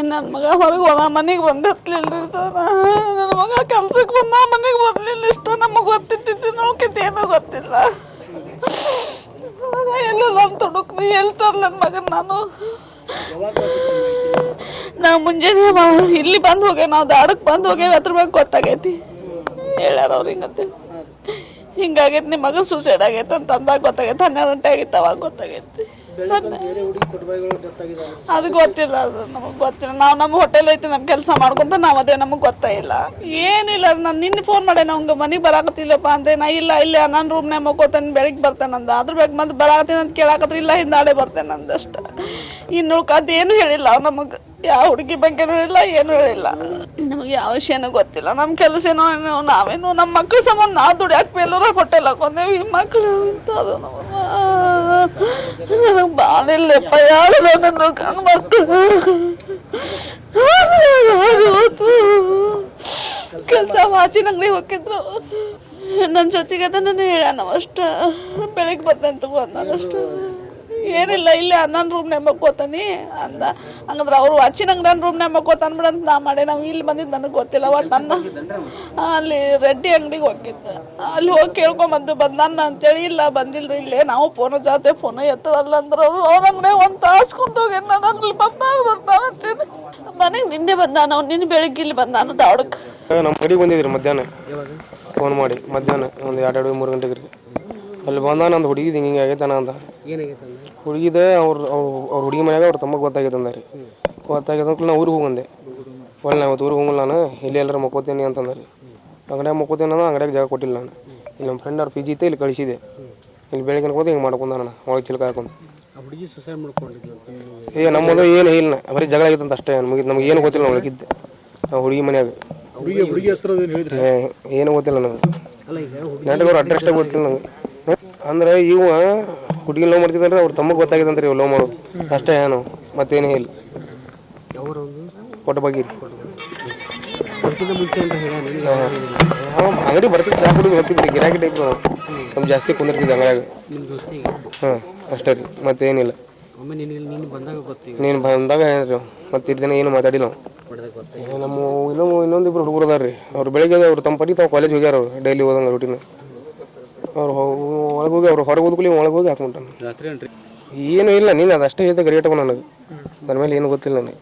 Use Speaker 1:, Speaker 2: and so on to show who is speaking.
Speaker 1: ನನ್ನ ಮಗ ಹೊರಗೆ ಹೋದ ಮನೆಗೆ ಬಂದು ಹತ್ಲಿಲ್ಲ ಸರ್. ನನ್ನ ಮಗ ಕೆಲ್ಸಕ್ಕೆ ಬಂದ ಮನೆಗೆ ಬರಲಿಲ್ಲ. ಇಷ್ಟ ನಮಗೆ ಗೊತ್ತಿದ್ದು ನೋಡ್ಕಿತ್ತು ಏನೂ ಗೊತ್ತಿಲ್ಲ. ಮಗ ಎಲ್ಲ ನಾನು ತುಡುಕ್ನಿ ಹೇಳ್ತಾರಲ್ಲ ನನ್ನ ಮಗನ ನಾವು ಮುಂಜಾನೆ ಇಲ್ಲಿ ಬಂದು ಹೋಗ್ಯಾವ, ನಾವು ದಾಡಕ್ಕೆ ಬಂದು ಹೋಗ್ಯಾವ. ಅದ್ರ ಬಗ್ಗೆ ಗೊತ್ತಾಗೈತಿ ಹೇಳ್ಯಾರ ಅವ್ರು ಹಿಂಗಾಗೈತಿ ನಿಮ್ಮ ಮಗ ಸೂಸೈಡ್ ಆಗೈತೆ ಅಂತ ಅಂದಾಗ ಗೊತ್ತಾಗೈತೆ. 12 ಗಂಟೆ ಆಗಿತ್ತು ಅವಾಗ ಗೊತ್ತಾಗೈತಿ. ಅದು ಗೊತ್ತಿಲ್ಲ, ಅದು ನಮಗೆ ಗೊತ್ತಿಲ್ಲ. ನಾವು ನಮ್ಮ ಹೋಟೆಲ್ ಐತಿ, ನಮ್ಮ ಕೆಲಸ ಮಾಡ್ಕೊಂತ ನಾವು ಅದೇ ನಮಗೆ ಗೊತ್ತಾಯಿಲ್ಲ. ಏನಿಲ್ಲ, ನಾನು ನಿನ್ನೆ ಫೋನ್ ಮಾಡೇ ನಮ್ಗೆ ಮನೆಗೆ ಬರಾಕತ್ತಿಲ್ಲಪ್ಪ ಅಂದೆ. ನಾ ಇಲ್ಲ ಇಲ್ಲೇ ನನ್ನ ರೂಮ್ನಾಗ ಮಕ್ಕೋತೇನೆ, ಬೆಳಿಗ್ಗೆ ಬರ್ತೇನೆ ಅಂದ. ಅದ್ರ ಬಗ್ಗೆ ಮತ್ತೆ ಬರಾಕತ್ತೀನಿ ಅಂತ ಕೇಳಾಕತ್ರಿ. ಇಲ್ಲ ಹಿಂದಾಡೆ ಬರ್ತೇನೆ ಅಂದಷ್ಟ. ಇನ್ನು ಉಳ್ಕಂತ ಏನು ಹೇಳಿಲ್ಲ ಅವ್ರು ನಮಗೆ. ಯಾವ ಹುಡುಗಿ ಬಗ್ಗೆನೂ ಹೇಳಿಲ್ಲ, ಏನೂ ಹೇಳಿಲ್ಲ. ನಮಗೆ ಯಾವ ವಿಷಯನೂ ಗೊತ್ತಿಲ್ಲ. ನಮ್ಮ ಕೆಲಸ ಏನೋ ನಾವೇನು ನಮ್ಮ ಮಕ್ಳ ಸಂಬಂಧ ನಾವು ದುಡಿಯಾಕೆ ಬೇಲೂರ ಹೋಟೆಲ್ ಹಾಕೊಂಡೇವಿ. ಈ ಮಕ್ಕಳು ಇಂಥದ್ದು ನನಗೆ ಭಾಳ ಇಲ್ಲಪ್ಪ. ಯಾರು ನನ್ನ ಕಣ್ಣು ಮಕ್ಕಳು ಕೆಲಸ ವಾಚಿನ ಅಂಗಡಿ ಹೋಗಿದ್ರು. ನನ್ನ ಜೊತೆಗೆ ಅದನ್ನ ಹೇಳ್ಯಾನ ಅಷ್ಟ. ಬೆಳಿಗ್ಗೆ ಬರ್ತೇನೆ ತಗೋ ಅಂದ ಅಷ್ಟು. ಏನಿಲ್ಲ ಇಲ್ಲೇ ನನ್ನ ರೂಮ್ನಾಗ ಮಕ್ಕೋತಾನೆ ಅಂದ. ಹಂಗಂದ್ರೆ ಅವ್ರು ವಾಚಿನ ಅಂಗಡಿ ರೂಮ್ನಾಗ ಮಕ್ಕೋತಾನ ಬಿಡಂತ ನಾ ಮಾಡಿ. ನಾವು ಇಲ್ಲಿ ಬಂದಿದ್ದು ನನಗೆ ಗೊತ್ತಿಲ್ಲ. ಒಟ್ಟು ನನ್ನ ಅಲ್ಲಿ ರೆಡ್ಡಿ ಅಂಗಡಿಗೆ ಹೋಗಿದ್ದ. ಅಲ್ಲಿ ಹೋಗಿ ಕೇಳ್ಕೊಂಬಂದು ಬಂದಾನ ಅಂತೇಳಿ. ಇಲ್ಲ ಬಂದಿಲ್ರಿ, ಇಲ್ಲೇ ನಾವು ಫೋನ ಜಾತೆ ಫೋನ ಎತ್ತವಲ್ಲ ಅಂದ್ರೆ ಅವ್ರ ಅಂಗಡಿ ಒಂದು ತಾಸು ಕುಂತು ಹೋಗಿ ನಾನು ಅಲ್ಲಿ ಬರ್ತಾನೆ ಅಂತೇಳಿ ಮನೆಗೆ ನಿನ್ನೆ ಬಂದಾನ. ಅವ್ನು ನಿನ್ನೆ ಬೆಳಿಗ್ಗೆ ಇಲ್ಲಿ ಬಂದಾನು ದಾವಡಕ್ಕೆ.
Speaker 2: ನಮ್ಮ ಮನೆಗೆ ಬಂದಿದ್ರಿ ಮಧ್ಯಾಹ್ನ ಫೋನ್ ಮಾಡಿ. ಮಧ್ಯಾಹ್ನ ಒಂದು 2-3 ಗಂಟೆಗೆ ರೀ. ಅಲ್ಲಿ ಬಂದ ನಂದು ಹುಡುಗಿದು ಹಿಂಗೆ ಆಗೈತಾನ ಅಂದ. ಹುಡುಗಿದ ಅವ್ರ ಹುಡುಗಿ ಮನ್ಯಾಗ ಅವ್ರ ತಮ್ಮ ಗೊತ್ತಾಗೈತೆ ಅಂದಾರಿ. ಗೊತ್ತಾಗೈತೆ ನಾ ಊರಿಗೆ ಹೋಗಂದೆ. ಒಳ್ಳೆ ನಾವು ಊರಿಗೆ ಹೋಗಲ್ಲ, ನಾನು ಇಲ್ಲಿ ಎಲ್ಲರೂ ಮಕ್ಕೋತೀನಿ ಅಂತಂದ್ರಿ. ಅಂಗಡಿಯಾಗ ಮಕ್ಕೋತೀನಿ ಅನ್ನೋ ಅಂಗಡಿಯಾಗ ಜಾಗ ಕೊಟ್ಟಿಲ್ಲ ನಾನು. ಇಲ್ಲಿ ನಮ್ಮ ಫ್ರೆಂಡ್ ಅವ್ರ PG ಇತ್ತು, ಇಲ್ಲಿ ಕಳಿಸಿದೆ. ಇಲ್ಲಿ ಬೆಳಿಗ್ಗೆ ಹೋದ ಹಿಂಗೆ ಮಾಡ್ಕೊಂಡ ನಾನು ಒಳಗೆ ಚಿಲ್ಕ ಹಾಕೊಂಡು. ನಮ್ಮದು ಏನು ಇಲ್ಲ, ಬರೀ ಜಗಳ ಆಗಿತ್ತಂತ ಅಷ್ಟೇ. ನಮ್ಗೆ ಏನು ಗೊತ್ತಿಲ್ಲ. ನಾವು ಒಳಗಿದ್ದೆ ಹುಡುಗಿ ಮನ್ಯಾಗ. ಏನು ಗೊತ್ತಿಲ್ಲ ನಮಗೆ. ನೆಂಟವ್ರ ಅಡ್ರೆಸ್ಟೇ ಗೊತ್ತಿಲ್ಲ ನಮಗೆ. ಅಂದ್ರೆ ಇವ ಹುಡುಗಿ ಲವ್ ಮಾಡ್ತಿದ್ರೆ ಅವ್ರ ತಮಗೆ ಗೊತ್ತಾಗಿದೆ ಅಂತ ರೀ ಲವ್ ಮಾಡೋದು ಅಷ್ಟೇ. ಏನು ಮತ್ತೇನೇ ಇಲ್ಲ. ಕೊಟ್ಟ ಬಗ್ಗೆ ಅಂಗಡಿ ಬರ್ತಿದ್ದು ಚಾ ಕುಡಿದು ಹೋಗ್ತಿದ್ರಿ. ಗಿರಾಕಿ ಟೈಪ್ ನಮ್ಗೆ ಜಾಸ್ತಿ ಕುಂದಿರ್ತಿದ್ದೆ ಅಂಗಡಿಯಾಗ. ಅಷ್ಟೇ ರೀ, ಮತ್ತೇನಿಲ್ಲ. ನೀನು ಬಂದಾಗ ಏನ್ರಿ ಮತ್ತೆ ದಿನ ಏನು ಮಾತಾಡಿಲ್ಲ ನಾವು. ನಮ್ಮ ಇನ್ನೊಂದಿಬ್ರು ಹುಡುಗರು ಅದಾರ ರೀ. ಅವ್ರು ಬೆಳಿಗ್ಗೆ ಅವ್ರು ತಮ್ಮ ಪಟ್ಟಿ ತಾವು ಕಾಲೇಜ್ ಹೋಗ್ಯಾರ. ಅವ್ರು ಡೈಲಿ ಹೋದಂಗೆ ರೂಟೀನ್. ಅವ್ರು ಒಳಗೆ ಹೋಗಿ ಅವ್ರು ಹೊರಗೆ ಹೋದ್ಕೂಲಿ ಒಳಗೆ ಹೋಗಿ ಹಾಕ್ಬಿಟ್ಟಾನ. ಏನೂ ಇಲ್ಲ, ನೀನು ಅದಷ್ಟೇ ಹೇಳ್ದೆ ಗರಿಯಟವ ನನಗೆ. ಅದ್ರ ಮೇಲೆ ಏನು ಗೊತ್ತಿಲ್ಲ ನನಗೆ.